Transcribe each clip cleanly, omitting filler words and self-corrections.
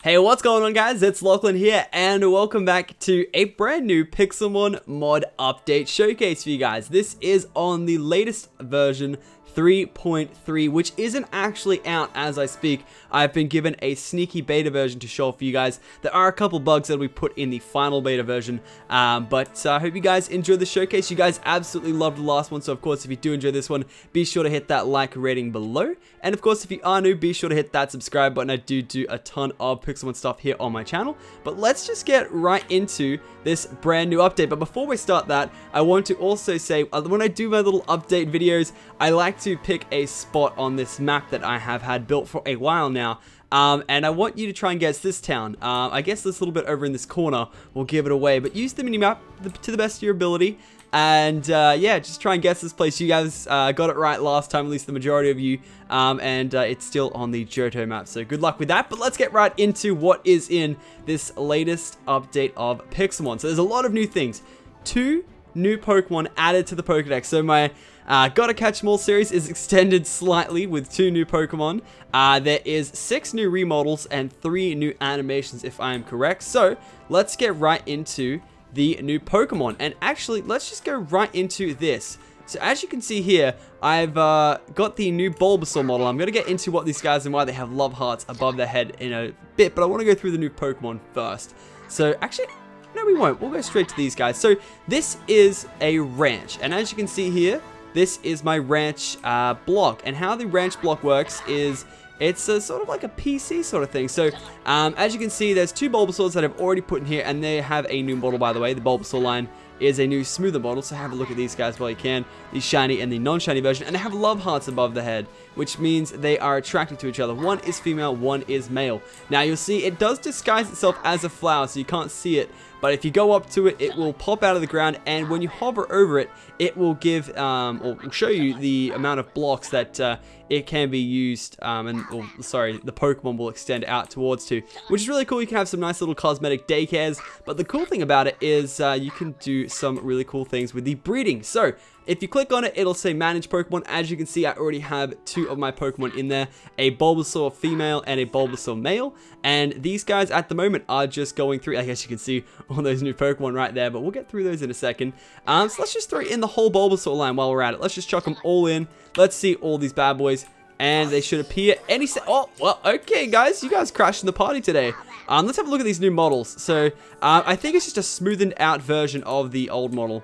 Hey, what's going on, guys? It's Lachlan here, and welcome back to a brand new Pixelmon mod update showcase for you guys. This is on the latest version 3.3, which isn't actually out as I speak. I've been given a sneaky beta version to show for you guys. There are a couple bugs that we put in the final beta version, but I hope you guys enjoyed the showcase. You guys absolutely loved the last one, so of course if you do enjoy this one, be sure to hit that like rating below. And of course if you are new, be sure to hit that subscribe button. I do a ton of Pixelmon stuff here on my channel. But let's just get right into this brand new update. But before we start that, I want to also say, when I do my little update videos, I like to pick a spot on this map that I have had built for a while now. And I want you to try and guess this town. I guess this little bit over in this corner will give it away. But use the minimap to the best of your ability. And yeah, just try and guess this place. You guys got it right last time, at least the majority of you. And it's still on the Johto map. So good luck with that. But let's get right into what is in this latest update of Pixelmon. So there's a lot of new things. 2 new Pokemon added to the Pokedex. So my Gotta Catch 'Em All series is extended slightly with 2 new Pokemon. There is 6 new remodels and 3 new animations, if I am correct. So let's get right into the new Pokemon. And actually, let's just go right into this. So as you can see here, I've got the new Bulbasaur model. I'm going to get into what these guys and why they have love hearts above their head in a bit, but I want to go through the new Pokemon first. So actually, no, we won't. We'll go straight to these guys. So this is a ranch, and as you can see here, this is my ranch block. And how the ranch block works is it's sort of like a PC sort of thing. So as you can see, there's 2 Bulbasaurs that I've already put in here, and they have a new model, by the way. The Bulbasaur line is a new smoother model, so have a look at these guys while you can, the shiny and the non-shiny version, and they have love hearts above the head, which means they are attracted to each other. One is female, one is male. Now you'll see it does disguise itself as a flower, so you can't see it, but if you go up to it, it will pop out of the ground, and when you hover over it, it will give, or will show you the amount of blocks that it can be used, the Pokemon will extend out towards to, which is really cool. You can have some nice little cosmetic daycares, but the cool thing about it is you can do some really cool things with the breeding. So if you click on it, it'll say manage Pokemon. As you can see, I already have 2 of my Pokemon in there, a Bulbasaur female and a Bulbasaur male, and these guys at the moment are just going through. I guess you can see all those new Pokemon right there, but we'll get through those in a second. So let's just throw in the whole Bulbasaur line while we're at it. Let's just chuck them all in. Let's see all these bad boys, and they should appear any oh, well, okay, guys, you guys crashed in the party today. Let's have a look at these new models. So I think it's just a smoothened out version of the old model.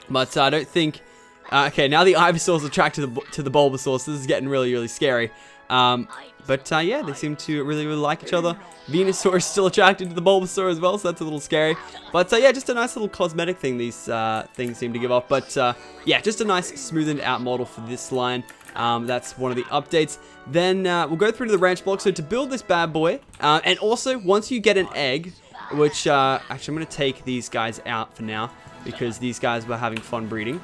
But I don't think... okay, now the Ivysaur's attracted to the Bulbasaur, so this is getting really, really scary. But yeah, they seem to really, really like each other. Venusaur is still attracted to the Bulbasaur as well, so that's a little scary. But yeah, just a nice little cosmetic thing these things seem to give off. But yeah, just a nice smoothened out model for this line. That's one of the updates. Then we'll go through to the ranch block. So to build this bad boy, and also once you get an egg, which actually I'm going to take these guys out for now, because these guys were having fun breeding.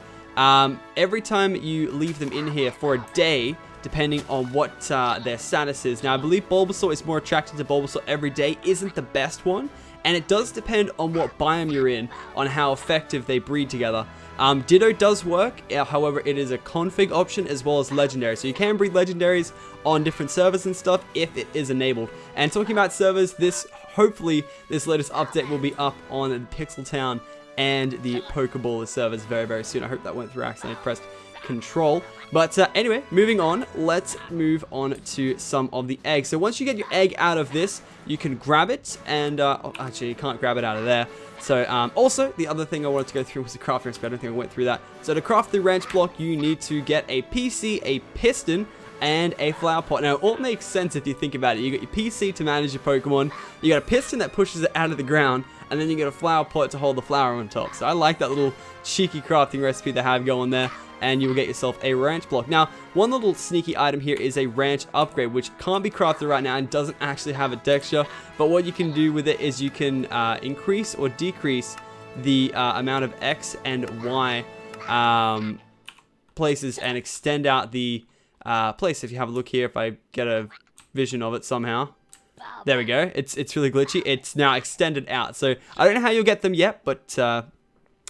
Every time you leave them in here for a day, depending on what their status is. Now, I believe Bulbasaur is more attracted to Bulbasaur every day isn't the best one, and it does depend on what biome you're in, on how effective they breed together. Ditto does work, however, it is a config option as well as legendary. So you can breed legendaries on different servers and stuff if it is enabled. And talking about servers, hopefully this latest update will be up on the Pixel Town and the Pokeball servers very, very soon. I hope that went through accidentally pressed control. But anyway, moving on, let's move on to some of the eggs. So once you get your egg out of this, you can grab it, and oh, actually you can't grab it out of there. So also the other thing I wanted to go through was the crafting recipe. I don't think I went through that. So to craft the ranch block, you need to get a PC, a piston, and a flower pot. Now, all makes sense if you think about it. You got your PC to manage your Pokemon, you got a piston that pushes it out of the ground, and then you get a flower pot to hold the flower on top. So I like that little cheeky crafting recipe they have going there, and you will get yourself a ranch block. Now, one little sneaky item here is a ranch upgrade, which can't be crafted right now and doesn't actually have a texture, but what you can do with it is you can increase or decrease the amount of X and Y places and extend out the place. If you have a look here, if I get a vision of it somehow. There we go. It's really glitchy. It's now extended out. So I don't know how you'll get them yet, but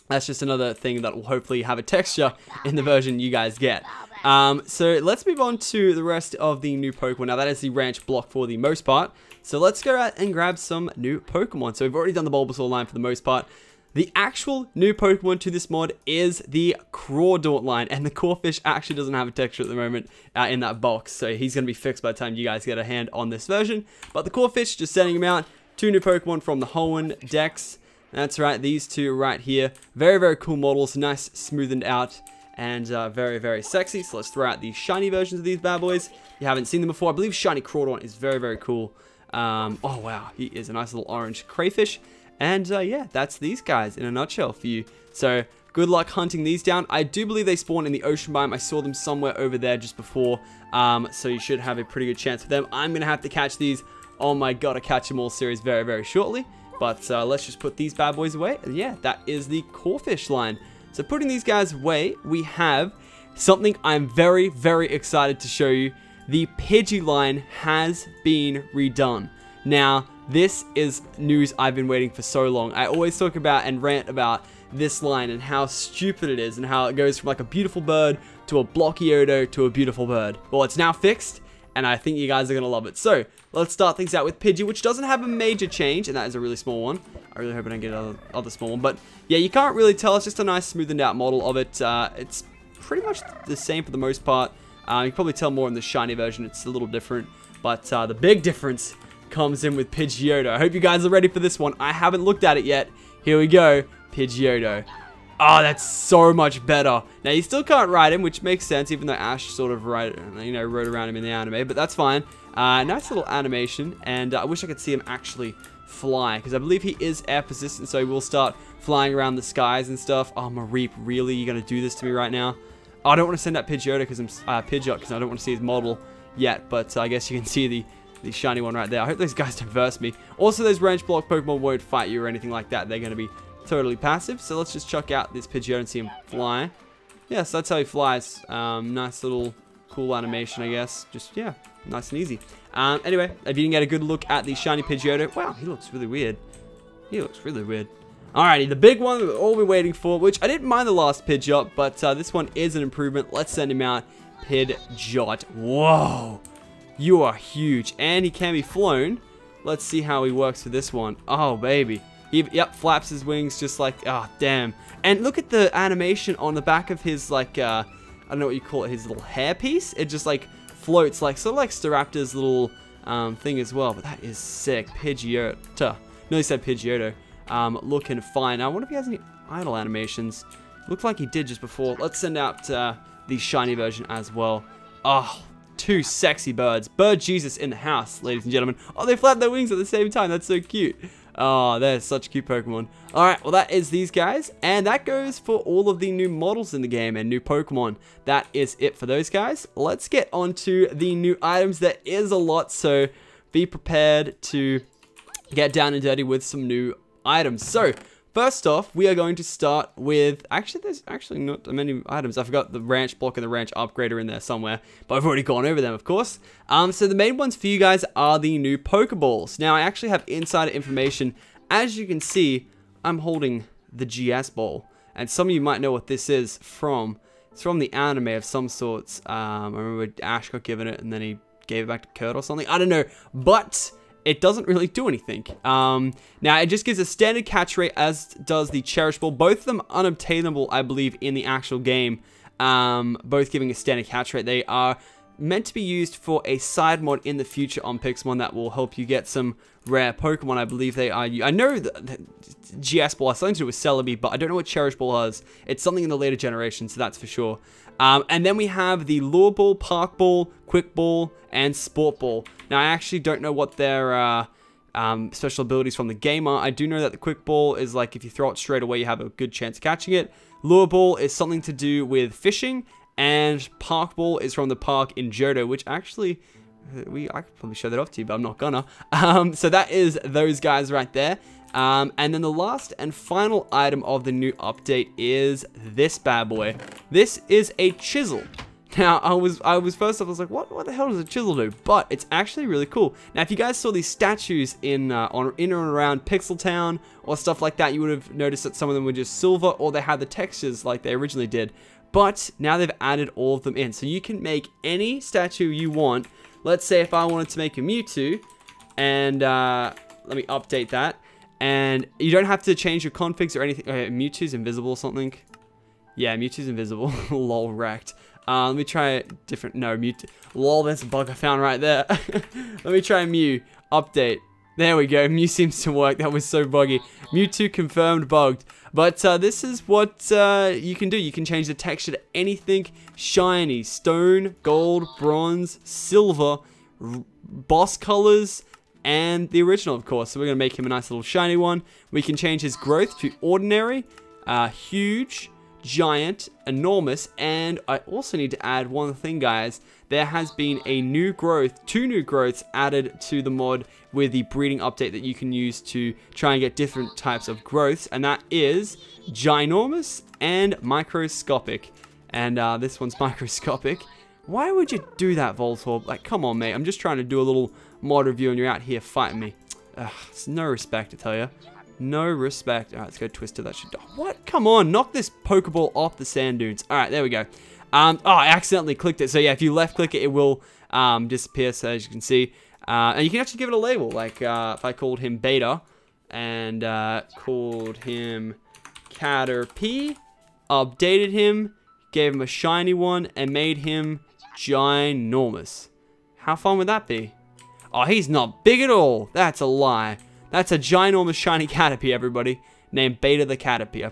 that's just another thing that will hopefully have a texture in the version you guys get. So let's move on to the rest of the new Pokemon. Now that is the ranch block for the most part. So let's go out and grab some new Pokemon. So we've already done the Bulbasaur line for the most part. The actual new Pokemon to this mod is the Crawdaunt line, and the Corphish actually doesn't have a texture at the moment in that box, so he's going to be fixed by the time you guys get a hand on this version. But the Corphish, just sending him out, 2 new Pokemon from the Hoenn Dex. That's right, these 2 right here. Very, very cool models, nice, smoothened out, and very, very sexy. So let's throw out the shiny versions of these bad boys. If you haven't seen them before, I believe Shiny Crawdaunt is very, very cool. Oh wow, he is a nice little orange crayfish. And yeah, that's these guys in a nutshell for you. So good luck hunting these down. I do believe they spawn in the ocean biome. I saw them somewhere over there just before. So you should have a pretty good chance with them. I'm going to have to catch these on my Gotta Catch 'Em All series very, very shortly. But let's just put these bad boys away. And yeah, that is the Corphish line. So putting these guys away, we have something I'm very, very excited to show you. The Pidgey line has been redone. Now, this is news I've been waiting for so long. I always talk about and rant about this line and how stupid it is and how it goes from like a beautiful bird to a blocky Odo to a beautiful bird. Well, it's now fixed, and I think you guys are going to love it. So, let's start things out with Pidgey, which doesn't have a major change, and that is a really small one. I really hope I don't get another small one. But, yeah, you can't really tell. It's just a nice smoothened out model of it. It's pretty much the same for the most part. You can probably tell more in the shiny version. It's a little different. But the big difference comes in with Pidgeotto. I hope you guys are ready for this one. I haven't looked at it yet. Here we go. Pidgeotto. Oh, that's so much better. Now, you still can't ride him, which makes sense, even though Ash sort of rode around him in the anime, but that's fine. Nice little animation, and I wish I could see him actually fly, because I believe he is air persistent, so he will start flying around the skies and stuff. Oh, Mareep, really? You're going to do this to me right now? Oh, I don't want to send out Pidgeotto because Pidgeot, because I don't want to see his model yet, but I guess you can see the shiny one right there. I hope those guys don't verse me. Also, those range block Pokemon won't fight you or anything like that. They're going to be totally passive. So let's just chuck out this Pidgeotto and see him fly. Yeah, so that's how he flies. Nice little cool animation, I guess. Just, yeah, nice and easy. Anyway, if you can get a good look at the shiny Pidgeotto. Wow, he looks really weird. He looks really weird. Alrighty, the big one we've all been waiting for, which I didn't mind the last Pidgeot, but this one is an improvement. Let's send him out. Pidgeot. Whoa. You are huge, and he can be flown. Let's see how he works for this one. Oh, baby. Yep, flaps his wings just like, oh, damn. And look at the animation on the back of his, like, I don't know what you call it, his little hairpiece. It just, like, floats, like, sort of like Staraptor's little thing as well. But that is sick. Pidgeotto. No, he said Pidgeotto. Looking fine. I wonder if he has any idle animations. Looked like he did just before. Let's send out the shiny version as well. Oh, 2 sexy birds. Bird Jesus in the house, ladies and gentlemen. Oh, they flap their wings at the same time. That's so cute. Oh, they're such cute Pokemon. Alright, well that is these guys. And that goes for all of the new models in the game and new Pokemon. That is it for those guys. Let's get on to the new items. There is a lot, so be prepared to get down and dirty with some new items. So, first off, we are going to start with, actually, there's actually not many items. I forgot the ranch block and the ranch upgrader in there somewhere, but I've already gone over them, of course. So the main ones for you guys are the new Pokeballs. Now, I actually have insider information. As you can see, I'm holding the GS Ball, and some of you might know what this is from. It's from the anime of some sorts. I remember Ash got given it, and then he gave it back to Kurt or something. I don't know, but it doesn't really do anything. Now, it just gives a standard catch rate, as does the Cherish Ball. Both of them unobtainable, I believe, in the actual game. Both giving a standard catch rate. They are meant to be used for a side mod in the future on Pixelmon that will help you get some rare Pokemon. I believe they are. I know the GS Ball has something to do with Celebi, but I don't know what Cherish Ball has. It's something in the later generation, so that's for sure. And then we have the Lure Ball, Park Ball, Quick Ball, and Sport Ball. Now, I actually don't know what their special abilities from the game are. I do know that the Quick Ball is like if you throw it straight away, you have a good chance of catching it. Lure Ball is something to do with fishing, and Park Ball is from the park in Johto, which actually, I could probably show that off to you, but I'm not gonna. So that is those guys right there. And then the last and final item of the new update is this bad boy. This is a chisel. Now, I was first off, I was like, what the hell does a chisel do? But it's actually really cool. Now, if you guys saw these statues in and around Pixel Town or stuff like that, you would have noticed that some of them were just silver, or they had the textures like they originally did. But now they've added all of them in, so you can make any statue you want. Let's say if I wanted to make a Mewtwo, And let me update that. And you don't have to change your configs or anything. Okay, Mewtwo's invisible or something. Yeah, Mewtwo's invisible. Lol, wrecked. Let me try a different. No, Mewtwo. Lol, there's a bug I found right there. Let me try Mew. Update. There we go. Mew seems to work. That was so buggy. Mewtwo confirmed bugged. But this is what you can do. You can change the texture to anything shiny. Stone, gold, bronze, silver, boss colors, and the original, of course. So we're going to make him a nice little shiny one. We can change his growth to ordinary, huge, giant, enormous, and I also need to add one thing, guys. There has been a new growth, 2 new growths added to the mod with the breeding update that you can use to try and get different types of growths, and that is ginormous and microscopic. And this one's microscopic. Why would you do that, Voltorb? Like, come on, mate. I'm just trying to do a little mod review and you're out here fighting me. Ugh, it's no respect, I tell you. No respect. Alright, let's go Twister. That should... What? Come on, knock this Pokeball off the sand dunes. Alright, there we go. Oh, I accidentally clicked it. So yeah, if you left click it, it will disappear, so as you can see. And you can actually give it a label. Like, if I called him Beta and called him Caterpie, updated him, gave him a shiny one, and made him ginormous. How fun would that be? Oh, he's not big at all. That's a lie. That's a ginormous shiny Caterpie, everybody. Named Beta the Caterpie.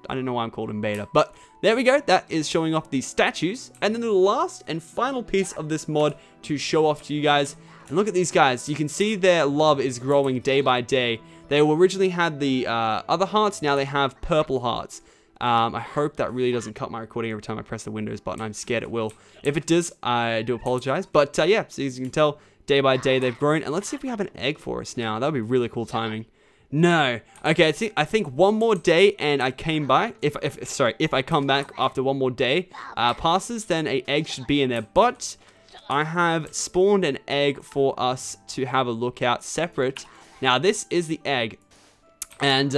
I don't know why I'm called him Beta. But there we go. That is showing off these statues. And then the last and final piece of this mod to show off to you guys. And look at these guys. You can see their love is growing day by day. They originally had the other hearts. Now they have purple hearts. I hope that really doesn't cut my recording every time I press the Windows button. I'm scared it will. If it does, I do apologize. But yeah, so as you can tell, day by day they've grown. And let's see if we have an egg for us now. That would be really cool timing. No. Okay, I think one more day and I came by. If I come back after one more day passes, then an egg should be in there. But I have spawned an egg for us to have a look at separate. Now this is the egg. And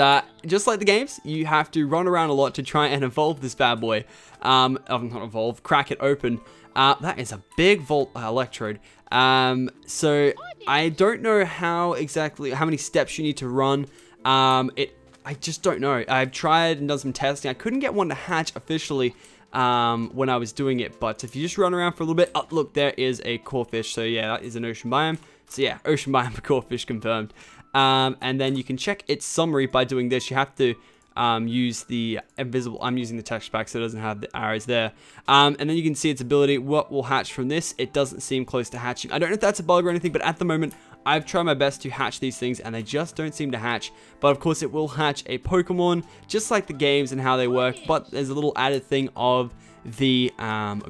just like the games, you have to run around a lot to try and evolve this bad boy. Not evolve, crack it open. That is a big electrode. So I don't know how many steps you need to run. I just don't know. I've tried and done some testing. I couldn't get one to hatch officially when I was doing it. But if you just run around for a little bit, oh, look, there is a corefish. So yeah, that is an ocean biome. So yeah, ocean biome corefish confirmed. And then you can check its summary by doing this. You have to use the invisible. I'm using the texture pack so it doesn't have the arrows there. And then you can see its ability. What will hatch from this? It doesn't seem close to hatching. I don't know if that's a bug or anything, but at the moment I've tried my best to hatch these things and they just don't seem to hatch. But of course it will hatch a Pokemon just like the games and how they work. But there's a little added thing of the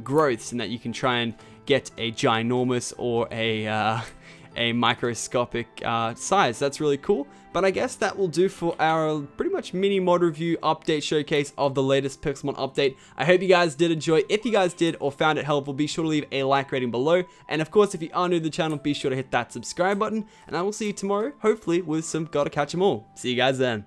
growths and that you can try and get a ginormous or a microscopic size. That's really cool. But I guess that will do for our pretty much mini mod review update showcase of the latest Pixelmon update. I hope you guys did enjoy. If you guys did or found it helpful, be sure to leave a like rating below. And of course, if you are new to the channel, be sure to hit that subscribe button. And I will see you tomorrow, hopefully with some Gotta Catch 'em All. See you guys then.